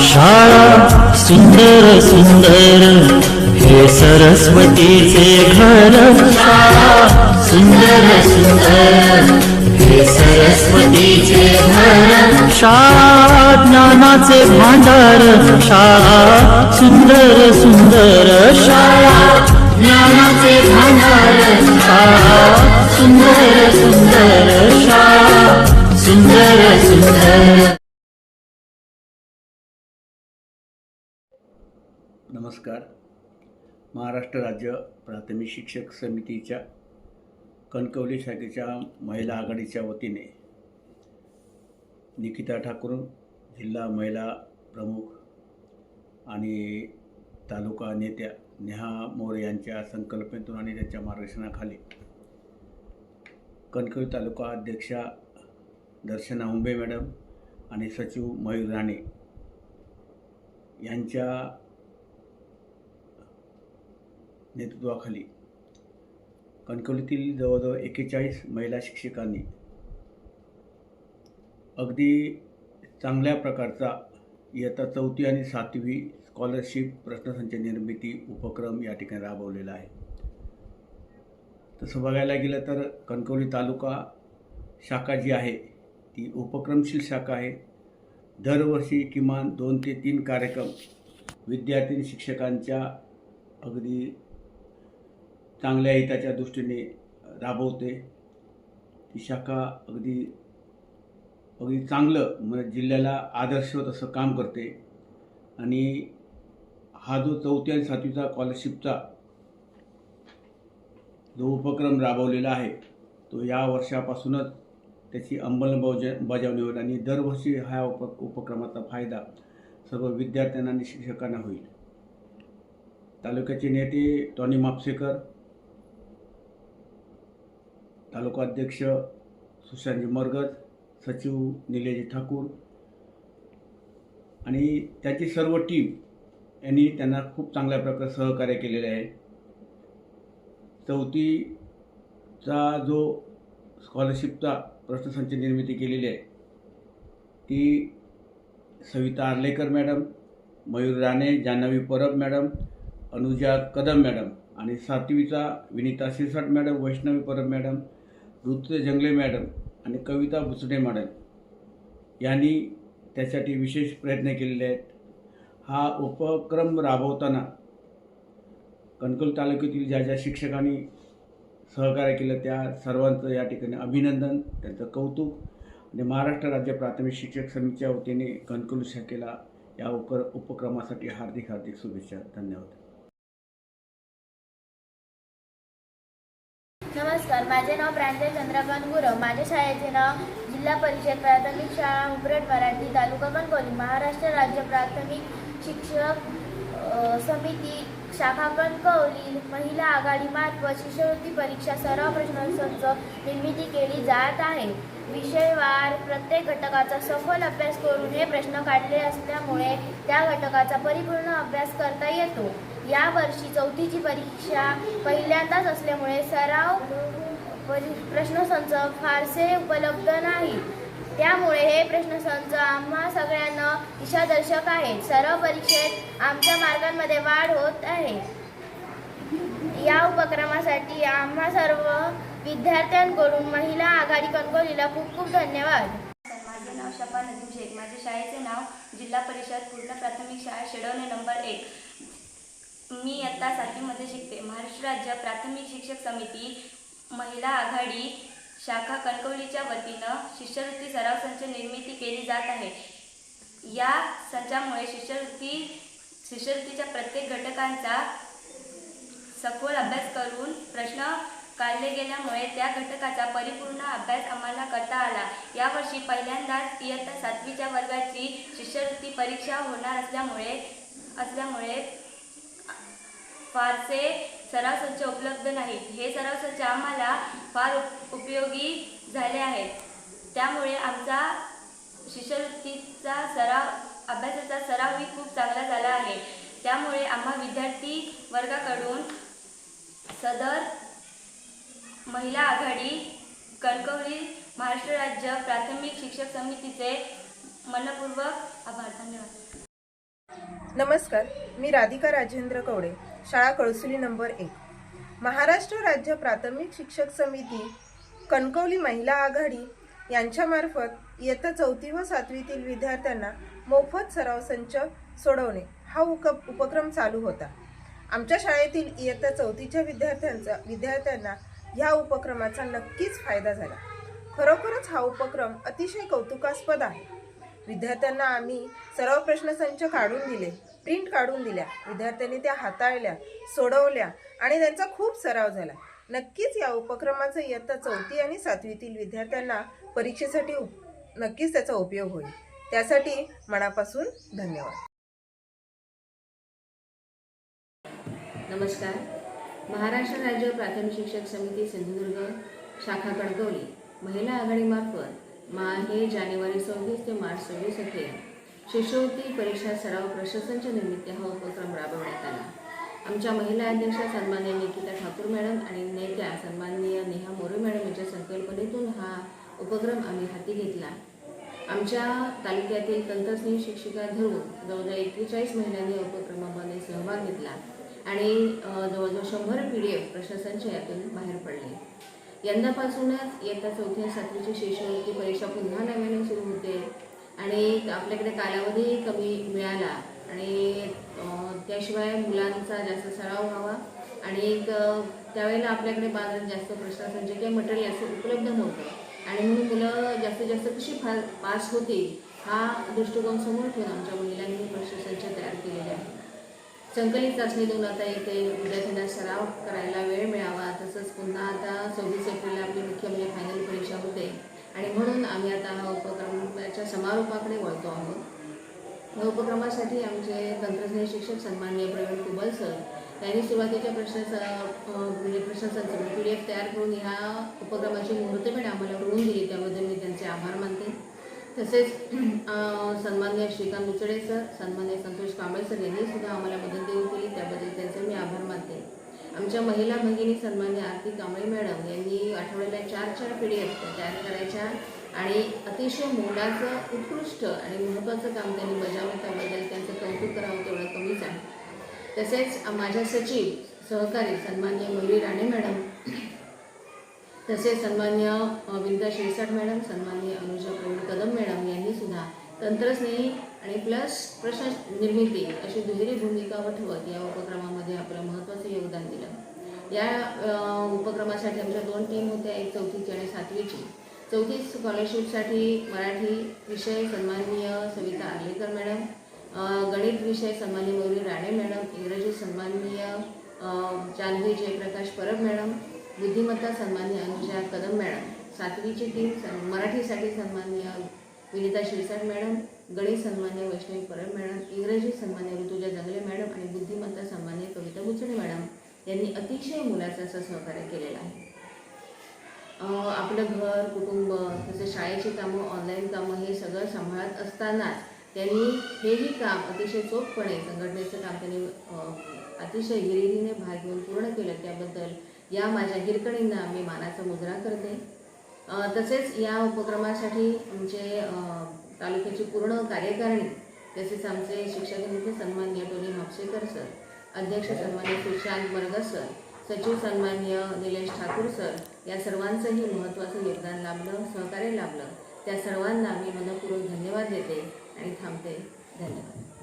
शाळा सुंदर सुंदर हे सरस्वतीचे घर। शाळा सुंदर सुंदर हे सरस्वतीचे घर। शाळा ज्ञानाचे भांडार। शाळा सुंदर सुंदर शाळा ज्ञानाचे भांडार। शाळा सुंदर सुंदर शाळा सुंदर सुंदर। नमस्कार। महाराष्ट्र राज्य प्राथमिक शिक्षक समितीच्या कणकवली शाखेच्या महिला आघाडीच्या वतीने निकिता ठाकूर जिल्हा महिला प्रमुख आणि तालुका नेत्या नेहा मोरे यांच्या संकल्पनेतून आणि त्यांच्या मार्गदर्शनाखाली कणकवली तालुका अध्यक्षा दर्शना उंबे मॅडम आणि सचिव मयूर राणे यांच्या नेतृत्वाखाली कणकवलीतील जवळजवळ 41 महिला शिक्षकांनी अगदी चांगल्या प्रकारचा इयत्ता 4थी आणि 7वी स्कॉलरशिप प्रश्नसंच निर्मिती उपक्रम या ठिकाणी राबवलेला आहे। तसं बघायला गेलं तर कणकवली तालुका शाखा जी आहे ती उपक्रमशील शाखा आहे। दरवर्षी किमान 2 ते 3 कार्यक्रम विद्यार्थी शिक्षकांच्या अगदी चांगल्या हिताच्या दृष्टीने राबवते। ती शाखा अगदी चांगलं म्हणजे जिल्ह्याला आदर्शवत असं काम करते। आणि हा जो 4थी आणि 7वीचा स्कॉलरशिपचा जो उपक्रम राबवलेला आहे तो या वर्षापासूनच त्याची अंमलबजावणी होईल आणि दरवर्षी हा उपक्रमाचा फायदा सर्व विद्यार्थ्यांना आणि शिक्षकांना होईल। तालुक्याचे नेते टॉनी मापसेकर, तालुका अध्यक्ष सुशांतजी मरगज, सचिव निलेजी ठाकूर आणि त्याची सर्व टीम यांनी त्यांना खूप चांगल्या प्रकारे सहकार्य केलेले आहे। 4थीचा जो स्कॉलरशिपचा प्रश्नसंच निर्मिती केलेली आहे ती Savita Arlekar madam, Mayur Rane, Janhavi Parab madam, Anuja Kadam madam आणि 7वीचा Vinita Shirsat madam, Vaishnavi Parab madam, Rutuja Jangale madam आणि कविता भुसडे मॅडम यांनी त्यासाठी विशेष प्रयत्न केलेले आहेत। हा उपक्रम राबवताना कणकवली तालुक्यातील ज्या शिक्षकांनी सहकार्य केलं त्या सर्वांचं या ठिकाणी अभिनंदन, त्यांचं कौतुक आणि महाराष्ट्र राज्य प्राथमिक शिक्षक समितीच्या वतीने कणकवली शाखेला या उपक्रमासाठी हार्दिक शुभेच्छा। धन्यवाद। नमस्कार, माझे नाव प्रांजल चंद्रकांत गुरव। माझ्या शाळेचे नाव जिल्हा परिषद प्राथमिक शाळा उमरेड मराठी तालुका कणकवली। महाराष्ट्र राज्य प्राथमिक शिक्षक समिती शाखा कणकवली महिला आघाडी मार्फत शिष्यवृत्ती परीक्षा सराव प्रश्नसंच निर्मिती केली जात आहे। विषयवार प्रत्येक घटकाचा सखोल अभ्यास करून हे प्रश्न काढले असल्यामुळे त्या घटकाचा परिपूर्ण अभ्यास करता येतो। या वर्षी 4थीची परीक्षा पहिल्यांदाच असल्यामुळे सराव प्रश्नसंच फारसे उपलब्ध नाहीत। त्यामुळे हे प्रश्नसंच आम्हा सगळ्यांना दिशादर्शक आहेत। सराव परीक्षेत आमच्या मार्गांमध्ये वाढ होत आहे। या उपक्रमासाठी आम्हा सर्व विद्यार्थ्यांकडून महिला आघाडी कणकवलीला खूप खूप धन्यवाद। माझे नाव शफा नदीम शेख। माझे शाळेचे नाव जिल्हा परिषद पूर्ण प्राथमिक शाळा शेडवणे नंबर 1। मी इयत्ता 7वीमध्ये शिकते। महाराष्ट्र राज्य प्राथमिक शिक्षक समिती महिला आघाडी शाखा कणकवलीच्या वतीनं शिष्यवृत्ती सराव संच निर्मिती केली जात आहे। या संचामुळे शिष्यवृत्तीच्या प्रत्येक घटकांचा सखोल अभ्यास करून प्रश्न काढले गेल्यामुळे त्या घटकाचा परिपूर्ण अभ्यास आम्हाला करता आला। यावर्षी पहिल्यांदाच इयत्ता 7वीच्या वर्गाची शिष्यवृत्ती परीक्षा होणार असल्यामुळे फारसे सराव संच उपलब्ध नाहीत। हे सराव संच आम्हाला फार उपयोगी झाले आहेत। त्यामुळे आमचा शिष्यवृत्तीचा अभ्यासाचा सरावही खूप चांगला झाला आहे। त्यामुळे आम्हा विद्यार्थी वर्गाकडून सदर महिला आघाडी कणकवली महाराष्ट्र राज्य प्राथमिक शिक्षक समितीचे मनपूर्वक आभार। धन्यवाद। नमस्कार, मी राधिका राजेंद्र कवडे, शाळा कळसुली नंबर 1. महाराष्ट्र राज्य प्राथमिक शिक्षक समिती कणकवली महिला आघाडी यांच्यामार्फत इयत्ता 4थी व 7वीतील विद्यार्थ्यांना मोफत सराव संच सोडवणे हा उपक्रम चालू होता. आमच्या शाळेतील इयत्ता 4थीच्या विद्यार्थ्यांना ह्या उपक्रमाचा नक्कीच फायदा झाला. खरोखरच हा उपक्रम अतिशय कौतुकास्पद आहे. विद्यार्थ्यांना आम्ही सराव प्रश्नसंच काढून दिले, प्रिंट काढून दिल्या. विद्यार्थ्यांनी त्या हाताळल्या, सोडवल्या आणि त्यांचा खूप सराव झाला. नक्कीच या उपक्रमाचा इयत्ता 4थी आणि 7वीतील विद्यार्थ्यांना परीक्षेसाठी नक्कीच त्याचा उपयोग होईल. त्यासाठी मनापासून धन्यवाद. नमस्कार. महाराष्ट्र राज्य प्राथमिक शिक्षक समिती सिंधुदुर्ग शाखा कणकवली महिला आघाडीमार्फत हे जानेवारी 26 ते मार्च 26 अखेर शिष्यवृत्ती परीक्षा सराव प्रशंसनच निमित्त हा उपक्रम राबवण्यात आला. आमच्या महिला अध्यक्षा सन्माननीय निकिता ठाकूर मॅडम आणि नेत्या सन्माननीय नेहा मोरे मॅडम यांच्या संकल्पनेतून हा उपक्रम आम्ही हाती घेतला. आमच्या तालुक्यातील तंत्रज्ञ शिक्षिका धरून जवळजवळ 41 महिलांनी या उपक्रमामध्ये सहभाग घेतला आणि जवळजवळ 100 PDF प्रशासनच यातून बाहेर पडले. यंदापासूनच इयत्ता 4थी आणि 7वीची शिष्यवृत्ती परीक्षा पुन्हा नव्याने सुरू होते आणि आपल्याकडे कालावधी कमी मिळाला आणि त्याशिवाय मुलांचा जास्त सराव व्हावा आणि त्यावेळेला आपल्याकडे बाजारात जास्त प्रशासनचे किंवा मटेरियल असं उपलब्ध नव्हतं आणि म्हणून मुलं जास्तीत जास्त कशी पास होतील हा दृष्टिकोन समोर ठेवून आमच्या महिलांनी प्रशासनचे तयार केलेले आहे. संकलित चाचणी 2 आता येते. विद्यार्थ्यांना सराव करायला वेळ मिळावा. तसंच पुन्हा आता 26 एप्रिलला आपली मुख्य म्हणजे फायनल परीक्षा होते आणि म्हणून आम्ही आता हा उपक्रमाच्या समारोपाकडे वळतो आहोत. या उपक्रमासाठी आमचे तंत्रज्ञ शिक्षक सन्माननीय प्रवीण कुबल सर यांनी सुरुवातीच्या प्रश्नांचं PDF तयार करून ह्या उपक्रमाची मुहूर्तमेढ आम्हाला करून दिली. त्याबद्दल मी त्यांचे आभार मानते. तसेच सन्माननीय श्रीकांत मुचडे सर, सन्माननीय संतोष कांबळे सर यांनी सुद्धा आम्हाला मदत देऊ केली. त्याबद्दल त्यांचे मी आभार मानते. आमच्या महिला भगिनी सन्माननीय आरती कांबळे मॅडम यांनी आठवड्याला 4 PDF तयार करायच्या आणि अतिशय मोलाचं उत्कृष्ट आणि महत्त्वाचं काम त्यांनी बजावलं. त्याबद्दल त्यांचं कौतुक करावं तेवढं कमीच आहे. तसेच माझ्या सचिव सहकारी सन्माननीय मयुरी राणे मॅडम, तसेच सन्माननीय विनिता शिरसाट मॅडम, सन्माननीय अनुजा प्रवीण कदम मॅडम यांनी सुद्धा तंत्रस्नेही आणि प्लस प्रश्न निर्मिती अशी दुहेरी भूमिका वठवत या उपक्रमामध्ये आपलं महत्त्वाचं योगदान दिलं. या उपक्रमासाठी आमच्या 2 टीम होत्या, एक 4थीची आणि 7वीची. 4थी स्कॉलरशिपसाठी मराठी विषय सन्माननीय सविता आर्लेकर मॅडम, गणित विषय सन्माननीय मयुरी राणे मॅडम, इंग्रजी सन्माननीय जान्हवी जयप्रकाश परब मॅडम, बुद्धिमत्ता सन्माननीय अनुजा कदम मॅडम. 7वीची टीम मराठीसाठी सन्माननीय विनिता शिरसाट मॅडम, गणित सन्माननीय वैष्णवी परब मॅडम, इंग्रजी सन्माननीय ऋतुजा जंगले मॅडम आणि बुद्धिमत्ता सन्माननीय कविता बुचडे मॅडम यांनी अतिशय मोलाचं असं सहकार्य केलेलं आहे. आपलं घर, कुटुंब, तसेच शाळेची कामं, ऑनलाईन कामं हे सगळं सांभाळत असतानाच त्यांनी हेही काम अतिशय चोखपणे संघटनेचं काम त्यांनी अतिशय हिरिरीने भाग घेऊन पूर्ण केलं. त्याबद्दल या माझ्या हिरकणींना मी मानाचा मुजरा करते. तसेच या उपक्रमासाठी आमचे तालुक्याची पूर्ण कार्यकारिणी, तसेच आमचे शिक्षक सन्माननीय टोनी म्हापसेकर सर, अध्यक्ष सन्माननीय सुशांत मरगर सर, सचिव सन्माननीय निलेश ठाकूर सर या सर्वांचंही महत्त्वाचं योगदान लाभलं, सहकार्य लाभलं. त्या सर्वांना मी मनपूर्वक धन्यवाद देते आणि थांबते. धन्यवाद.